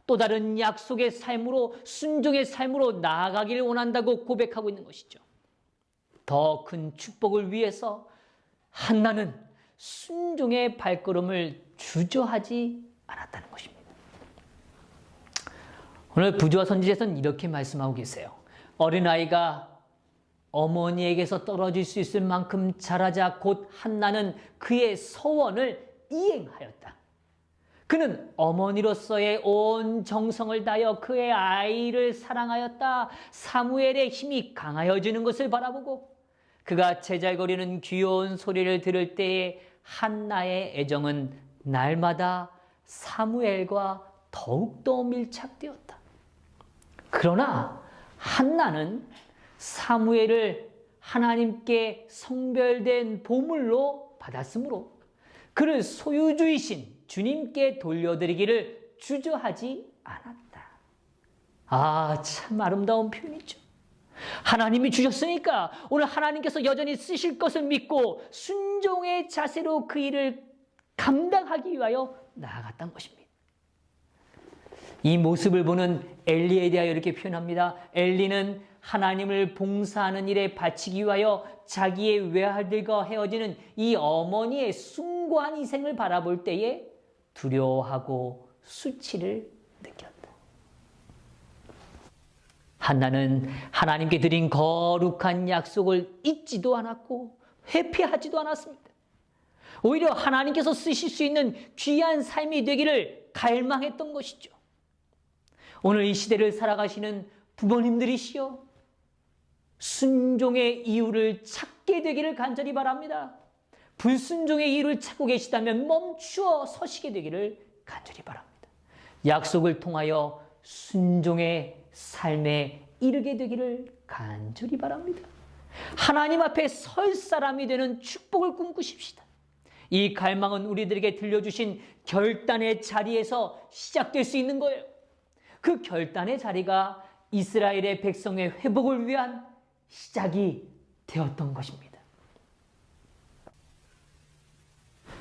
또 다른 약속의 삶으로, 순종의 삶으로 나아가기를 원한다고 고백하고 있는 것이죠. 더 큰 축복을 위해서 한나는 순종의 발걸음을 주저하지 않았다는 것입니다. 오늘 부조와 선지자에서는 이렇게 말씀하고 계세요. 어린아이가 어머니에게서 떨어질 수 있을 만큼 자라자 곧 한나는 그의 서원을 이행하였다. 그는 어머니로서의 온 정성을 다하여 그의 아이를 사랑하였다. 사무엘의 힘이 강하여지는 것을 바라보고 그가 제잘거리는 귀여운 소리를 들을 때에 한나의 애정은 날마다 사무엘과 더욱더 밀착되었다. 그러나 한나는 사무엘을 하나님께 성별된 보물로 받았으므로 그를 소유주이신 주님께 돌려드리기를 주저하지 않았다. 참 아름다운 표현이죠. 하나님이 주셨으니까 오늘 하나님께서 여전히 쓰실 것을 믿고 순종의 자세로 그 일을 감당하기 위하여 나아갔던 것입니다. 이 모습을 보는 엘리에 대하여 이렇게 표현합니다. 엘리는 하나님을 봉사하는 일에 바치기 위하여 자기의 외아들과 헤어지는 이 어머니의 숭고한 희생을 바라볼 때에 두려워하고 수치를 느꼈다. 한나는 하나님께 드린 거룩한 약속을 잊지도 않았고 회피하지도 않았습니다. 오히려 하나님께서 쓰실 수 있는 귀한 삶이 되기를 갈망했던 것이죠. 오늘 이 시대를 살아가시는 부모님들이시여, 순종의 이유를 찾게 되기를 간절히 바랍니다. 불순종의 이유를 찾고 계시다면 멈추어 서시게 되기를 간절히 바랍니다. 약속을 통하여 순종의 삶에 이르게 되기를 간절히 바랍니다. 하나님 앞에 설 사람이 되는 축복을 꿈꾸십시다. 이 갈망은 우리들에게 들려주신 결단의 자리에서 시작될 수 있는 거예요. 그 결단의 자리가 이스라엘의 백성의 회복을 위한 시작이 되었던 것입니다.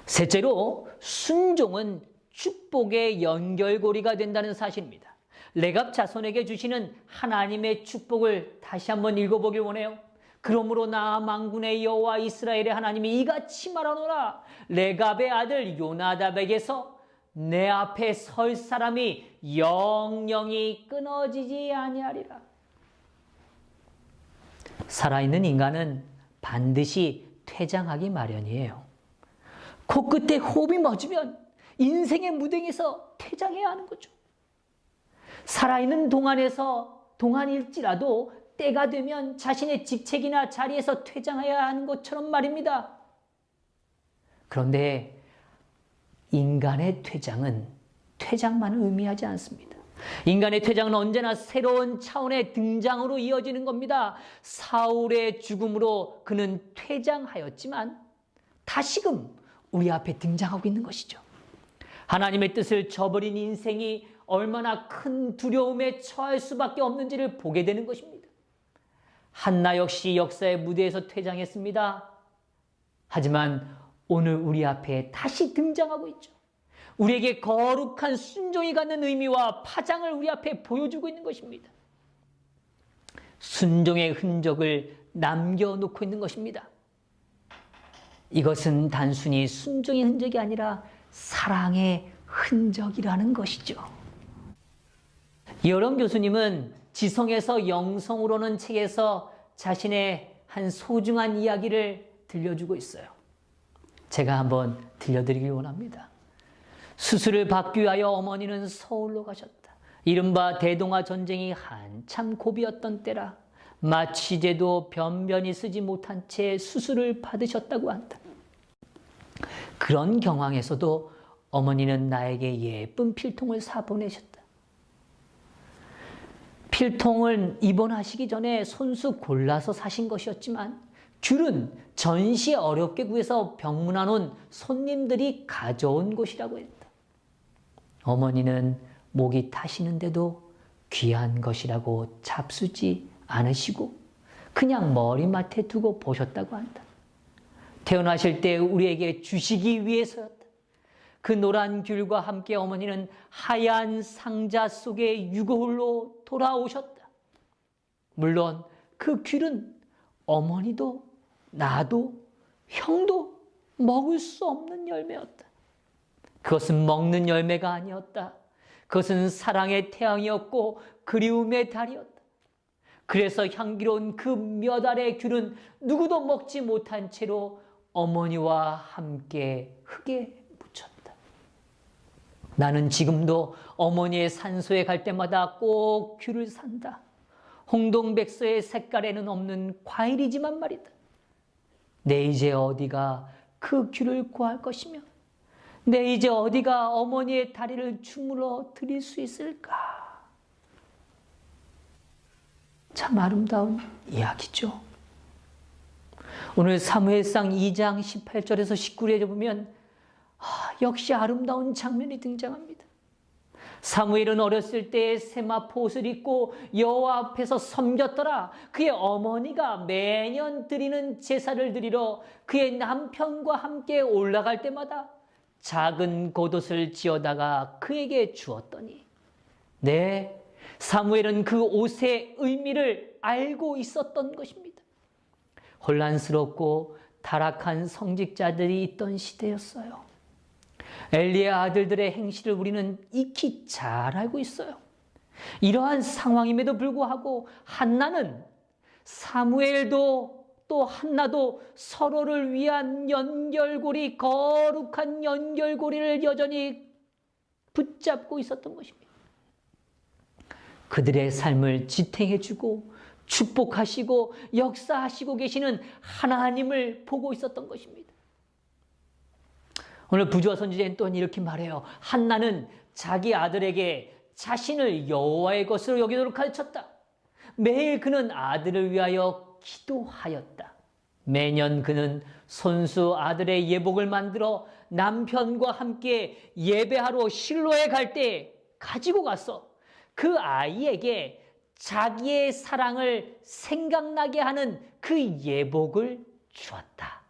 셋째로, 순종은 축복의 연결고리가 된다는 사실입니다. 레갑 자손에게 주시는 하나님의 축복을 다시 한번 읽어보길 원해요. 그러므로 나 만군의 여호와 이스라엘의 하나님이 이같이 말하노라. 레갑의 아들 요나답에게서 내 앞에 설 사람이 영영이 끊어지지 아니하리라. 살아있는 인간은 반드시 퇴장하기 마련이에요. 코끝에 호흡이 멎으면 인생의 무덤에서 퇴장해야 하는 거죠. 살아있는 동안일지라도 때가 되면 자신의 직책이나 자리에서 퇴장해야 하는 것처럼 말입니다. 그런데 인간의 퇴장은 퇴장만을 의미하지 않습니다. 인간의 퇴장은 언제나 새로운 차원의 등장으로 이어지는 겁니다. 사울의 죽음으로 그는 퇴장하였지만 다시금 우리 앞에 등장하고 있는 것이죠. 하나님의 뜻을 저버린 인생이 얼마나 큰 두려움에 처할 수밖에 없는지를 보게 되는 것입니다. 한나 역시 역사의 무대에서 퇴장했습니다. 하지만 오늘 우리 앞에 다시 등장하고 있죠. 우리에게 거룩한 순종이 갖는 의미와 파장을 우리 앞에 보여주고 있는 것입니다. 순종의 흔적을 남겨놓고 있는 것입니다. 이것은 단순히 순종의 흔적이 아니라 사랑의 흔적이라는 것이죠. 여론 교수님은 지성에서 영성으로는 책에서 자신의 한 소중한 이야기를 들려주고 있어요. 제가 한번 들려드리길 원합니다. 수술을 받기 위하여 어머니는 서울로 가셨다. 이른바 대동아 전쟁이 한참 고비였던 때라 마취제도 변변히 쓰지 못한 채 수술을 받으셨다고 한다. 그런 경황에서도 어머니는 나에게 예쁜 필통을 사보내셨다. 필통을 입원하시기 전에 손수 골라서 사신 것이었지만 귤은 전시 어렵게 구해서 병문안 온 손님들이 가져온 것이라고 했다. 어머니는 목이 타시는데도 귀한 것이라고 잡수지 않으시고 그냥 머리맡에 두고 보셨다고 한다. 태어나실 때 우리에게 주시기 위해서였다. 그 노란 귤과 함께 어머니는 하얀 상자 속의 유골로 돌아오셨다. 물론 그 귤은 어머니도 나도 형도 먹을 수 없는 열매였다. 그것은 먹는 열매가 아니었다. 그것은 사랑의 태양이었고 그리움의 달이었다. 그래서 향기로운 그 몇 알의 귤은 누구도 먹지 못한 채로 어머니와 함께 흙에 묻혔다. 나는 지금도 어머니의 산소에 갈 때마다 꼭 귤을 산다. 홍동백서의 색깔에는 없는 과일이지만 말이다. 내 이제 어디가 그 귤을 구할 것이며 내 이제 어디가 어머니의 다리를 주물러 드릴 수 있을까? 참 아름다운 이야기죠. 오늘 사무엘상 2장 18절에서 19절에 보면 역시 아름다운 장면이 등장합니다. 사무엘은 어렸을 때 세마포 옷을 입고 여호와 앞에서 섬겼더라. 그의 어머니가 매년 드리는 제사를 드리러 그의 남편과 함께 올라갈 때마다 작은 겉옷을 지어다가 그에게 주었더니 네, 사무엘은 그 옷의 의미를 알고 있었던 것입니다. 혼란스럽고 타락한 성직자들이 있던 시대였어요. 엘리의 아들들의 행실을 우리는 익히 잘 알고 있어요. 이러한 상황임에도 불구하고 한나는 사무엘도 또 한나도 서로를 위한 연결고리, 거룩한 연결고리를 여전히 붙잡고 있었던 것입니다. 그들의 삶을 지탱해주고 축복하시고 역사하시고 계시는 하나님을 보고 있었던 것입니다. 오늘 부조와 선지자는 또한 이렇게 말해요. 한나는 자기 아들에게 자신을 여호와의 것으로 여기도록 가르쳤다. 매일 그는 아들을 위하여 기도하였다. 매년 그는 손수 아들의 예복을 만들어 남편과 함께 예배하러 실로에 갈 때 가지고 가서 그 아이에게 자기의 사랑을 생각나게 하는 그 예복을 주었다.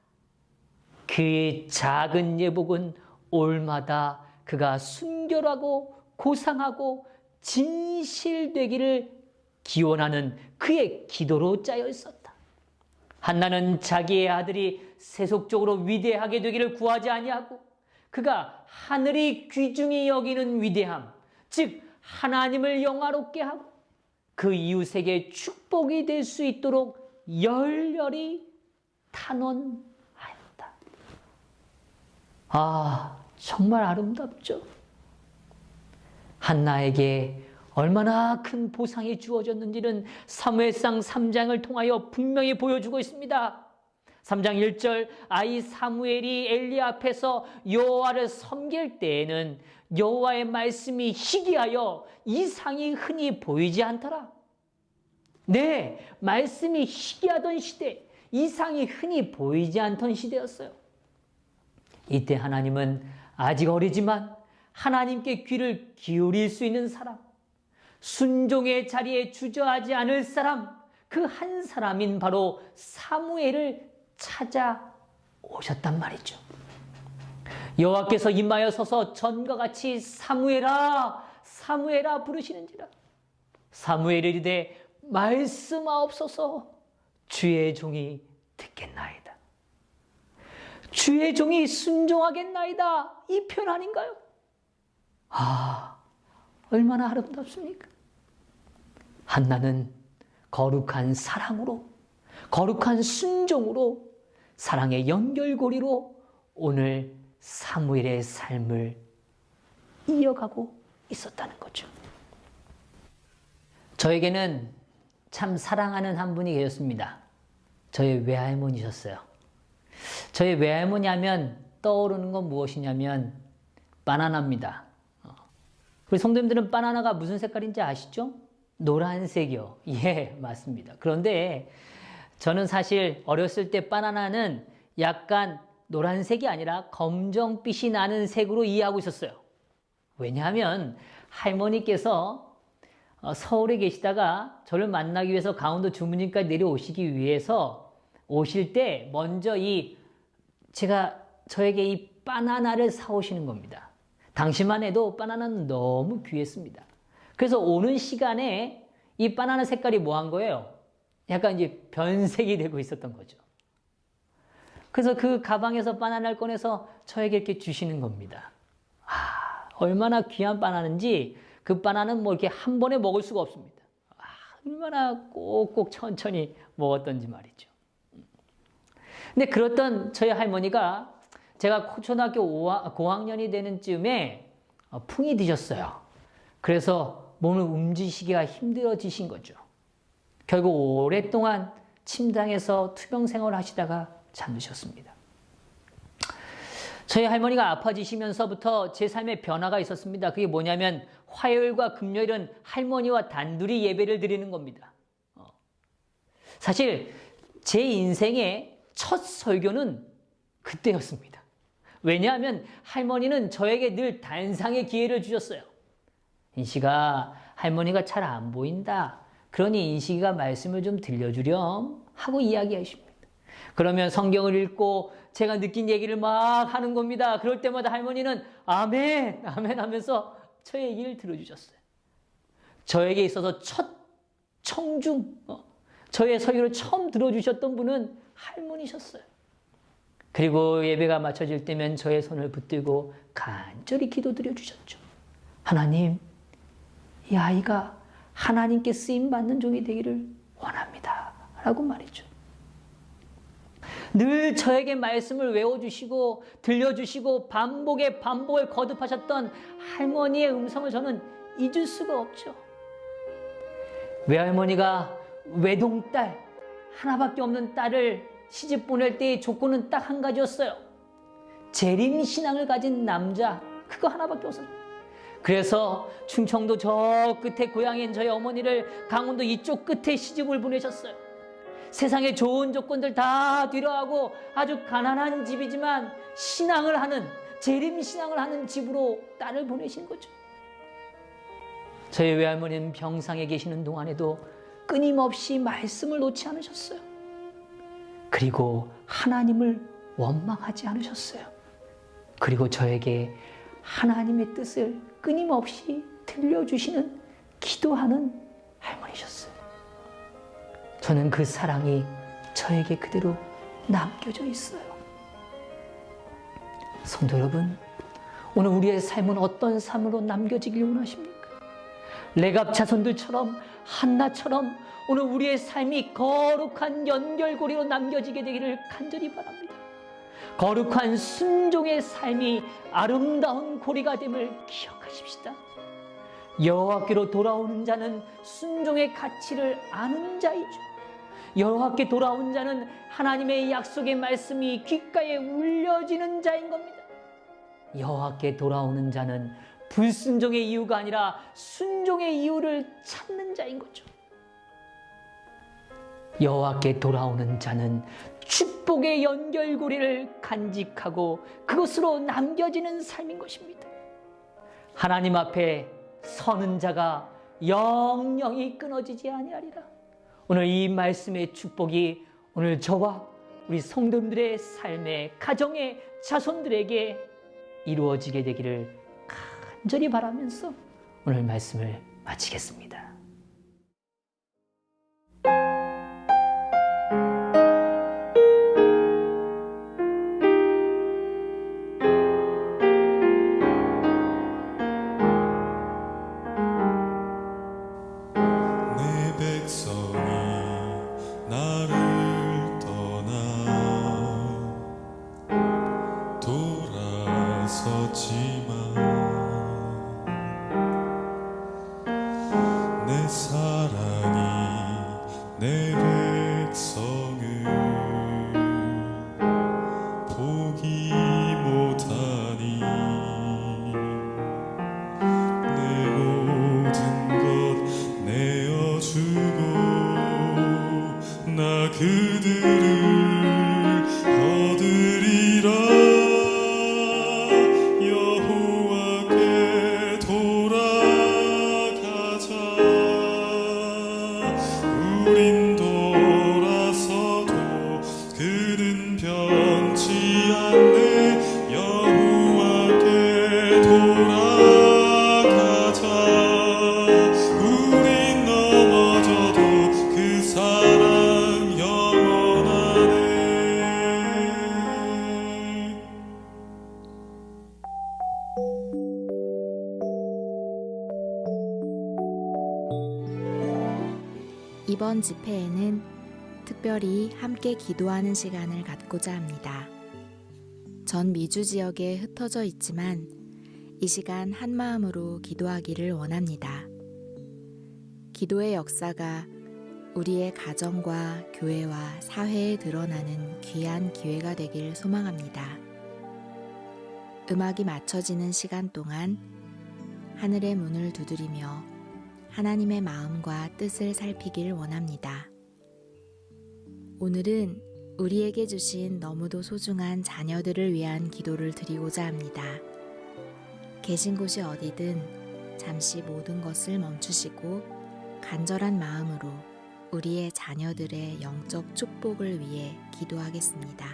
그 작은 예복은 올마다 그가 순결하고 고상하고 진실되기를 기원하는 그의 기도로 짜여 있었다. 한나는 자기의 아들이 세속적으로 위대하게 되기를 구하지 아니하고 그가 하늘이 귀중히 여기는 위대함, 즉 하나님을 영화롭게 하고 그 이웃에게 축복이 될 수 있도록 열렬히 탄원하였다. 정말 아름답죠. 한나에게 얼마나 큰 보상이 주어졌는지는 사무엘상 3장을 통하여 분명히 보여주고 있습니다. 3장 1절 아이 사무엘이 엘리 앞에서 여호와를 섬길 때에는 여호와의 말씀이 희귀하여 이상이 흔히 보이지 않더라. 네, 말씀이 희귀하던 시대, 이상이 흔히 보이지 않던 시대였어요. 이때 하나님은 아직 어리지만 하나님께 귀를 기울일 수 있는 사람, 순종의 자리에 주저하지 않을 사람, 그 한 사람인 바로 사무엘을 찾아오셨단 말이죠. 여호와께서 임하여 서서 전과 같이 사무엘아 사무엘아 부르시는지라. 사무엘이 이르되 말씀하옵소서. 주의 종이 듣겠나이다. 주의 종이 순종하겠나이다. 이 표현 아닌가요? 얼마나 아름답습니까? 한나는 거룩한 사랑으로, 거룩한 순종으로, 사랑의 연결고리로 오늘 사무엘의 삶을 이어가고 있었다는 거죠. 저에게는 참 사랑하는 한 분이 계셨습니다. 저의 외할머니셨어요. 저의 외할머니 하면 떠오르는 건 무엇이냐면 바나나입니다. 우리 성도님들은 바나나가 무슨 색깔인지 아시죠? 노란색이요. 예, 맞습니다. 그런데 저는 사실 어렸을 때 바나나는 약간 노란색이 아니라 검정빛이 나는 색으로 이해하고 있었어요. 왜냐하면 할머니께서 서울에 계시다가 저를 만나기 위해서 강원도 주무님까지 내려오시기 위해서 오실 때 먼저 저에게 이 바나나를 사오시는 겁니다. 당시만 해도 바나나는 너무 귀했습니다. 그래서 오는 시간에 이 바나나 색깔이 뭐 한 거예요? 약간 이제 변색이 되고 있었던 거죠. 그래서 그 가방에서 바나나를 꺼내서 저에게 이렇게 주시는 겁니다. 얼마나 귀한 바나나인지 그 바나나는 뭐 이렇게 한 번에 먹을 수가 없습니다. 얼마나 꼭꼭 천천히 먹었던지 말이죠. 근데 그랬던 저희 할머니가 제가 초등학교 고학년이 되는 즈음에 풍이 드셨어요. 그래서 몸을 움직이기가 힘들어지신 거죠. 결국 오랫동안 침상에서 투병 생활을 하시다가 잠드셨습니다. 저희 할머니가 아파지시면서부터 제 삶에 변화가 있었습니다. 그게 뭐냐면 화요일과 금요일은 할머니와 단둘이 예배를 드리는 겁니다. 사실 제 인생의 첫 설교는 그때였습니다. 왜냐하면 할머니는 저에게 늘 단상의 기회를 주셨어요. 인식아, 할머니가 잘 안 보인다. 그러니 인식이가 말씀을 좀 들려주렴 하고 이야기하십니다. 그러면 성경을 읽고 제가 느낀 얘기를 막 하는 겁니다. 그럴 때마다 할머니는 아멘, 아멘 하면서 저의 얘기를 들어주셨어요. 저에게 있어서 첫 청중, 저의 설교를 처음 들어주셨던 분은 할머니셨어요. 그리고 예배가 마쳐질 때면 저의 손을 붙들고 간절히 기도드려 주셨죠. 하나님, 이 아이가 하나님께 쓰임받는 종이 되기를 원합니다. 라고 말이죠. 늘 저에게 말씀을 외워주시고 들려주시고 반복에 반복을 거듭하셨던 할머니의 음성을 저는 잊을 수가 없죠. 외할머니가 외동딸, 하나밖에 없는 딸을 시집 보낼 때의 조건은 딱 한 가지였어요. 재림신앙을 가진 남자, 그거 하나밖에 없었어요. 그래서 충청도 저 끝에 고향인 저희 어머니를 강원도 이쪽 끝에 시집을 보내셨어요. 세상의 좋은 조건들 다 뒤로하고 아주 가난한 집이지만 신앙을 하는, 재림신앙을 하는 집으로 딸을 보내신 거죠. 저희 외할머니는 병상에 계시는 동안에도 끊임없이 말씀을 놓지 않으셨어요. 그리고 하나님을 원망하지 않으셨어요. 그리고 저에게 하나님의 뜻을 끊임없이 들려주시는, 기도하는 할머니셨어요. 저는 그 사랑이 저에게 그대로 남겨져 있어요. 성도 여러분, 오늘 우리의 삶은 어떤 삶으로 남겨지길 원하십니까? 레갑 자손들처럼, 한나처럼 오늘 우리의 삶이 거룩한 연결고리로 남겨지게 되기를 간절히 바랍니다. 거룩한 순종의 삶이 아름다운 고리가 됨을 기억하십시다. 여호와께로 돌아오는 자는 순종의 가치를 아는 자이죠. 여호와께 돌아온 자는 하나님의 약속의 말씀이 귓가에 울려지는 자인 겁니다. 여호와께 돌아오는 자는 불순종의 이유가 아니라 순종의 이유를 찾는 자인 거죠. 여호와께 돌아오는 자는 축복의 연결고리를 간직하고 그것으로 남겨지는 삶인 것입니다. 하나님 앞에 서는 자가 영영이 끊어지지 아니하리라. 오늘 이 말씀의 축복이 오늘 저와 우리 성도님들의 삶의 가정의 자손들에게 이루어지게 되기를 간절히 바라면서 오늘 말씀을 마치겠습니다. 여호와 돌아가자. 우린 넘어져도 그 사랑 영원하네. 이번 집회에는 특별히 함께 기도하는 시간을 갖고자 합니다. 전 미주 지역에 흩어져 있지만 이 시간 한 마음으로 기도하기를 원합니다. 기도의 역사가 우리의 가정과 교회와 사회에 드러나는 귀한 기회가 되길 소망합니다. 음악이 맞춰지는 시간 동안 하늘의 문을 두드리며 하나님의 마음과 뜻을 살피길 원합니다. 오늘은 우리에게 주신 너무도 소중한 자녀들을 위한 기도를 드리고자 합니다. 계신 곳이 어디든 잠시 모든 것을 멈추시고 간절한 마음으로 우리의 자녀들의 영적 축복을 위해 기도하겠습니다.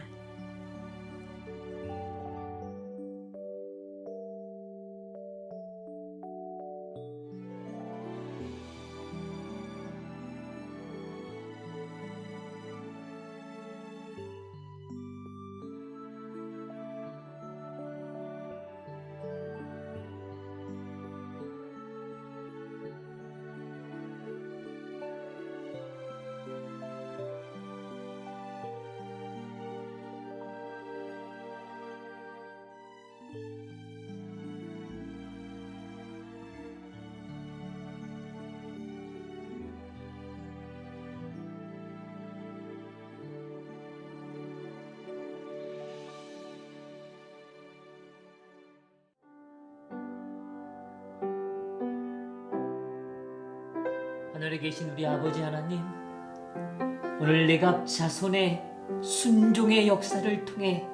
하늘에 계신 우리 아버지 하나님, 오늘 내갑 자손의 순종의 역사를 통해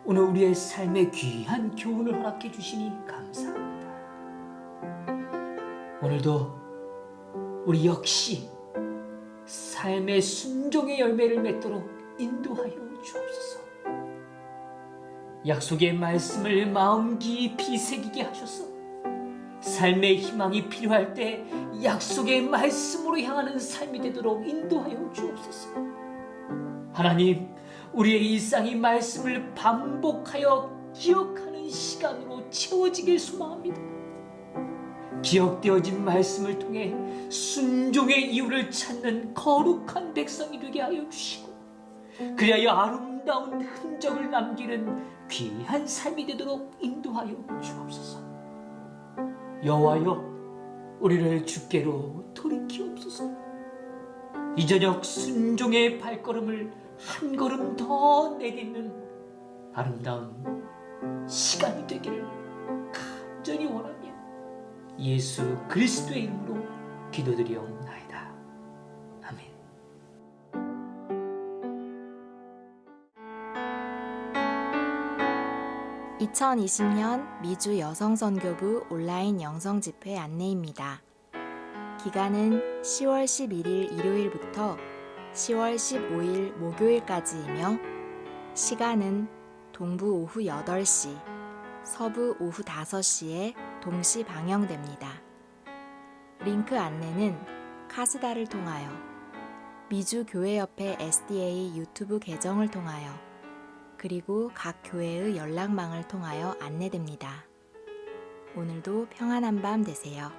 오늘 우리의 삶에 귀한 교훈을 허락해 주시니 감사합니다. 오늘도 우리 역시 삶의 순종의 열매를 맺도록 인도하여 주옵소서. 약속의 말씀을 마음 깊이 새기게 하셔서 삶의 희망이 필요할 때 약속의 말씀으로 향하는 삶이 되도록 인도하여 주옵소서. 하나님, 우리의 일상이 말씀을 반복하여 기억하는 시간으로 채워지길 소망합니다. 기억되어진 말씀을 통해 순종의 이유를 찾는 거룩한 백성이 되게 하여 주시고, 그리하여 아름다운 흔적을 남기는 귀한 삶이 되도록 인도하여 주옵소서. 여호와여, 우리를 주께로 돌이키옵소서. 이 저녁 순종의 발걸음을 한 걸음 더 내딛는 아름다운 시간이 되기를 간절히 원하며 예수 그리스도의 이름으로 기도드리옵나이다. 아멘. (2020년) 미주 여성선교부 온라인 영성집회 안내입니다. 기간은 10월 11일 일요일부터 10월 15일 목요일까지이며 시간은 동부 오후 8시, 서부 오후 5시에 동시 방영됩니다. 링크 안내는 카스다를 통하여, 미주교회협회 SDA 유튜브 계정을 통하여, 그리고 각 교회의 연락망을 통하여 안내됩니다. 오늘도 평안한 밤 되세요.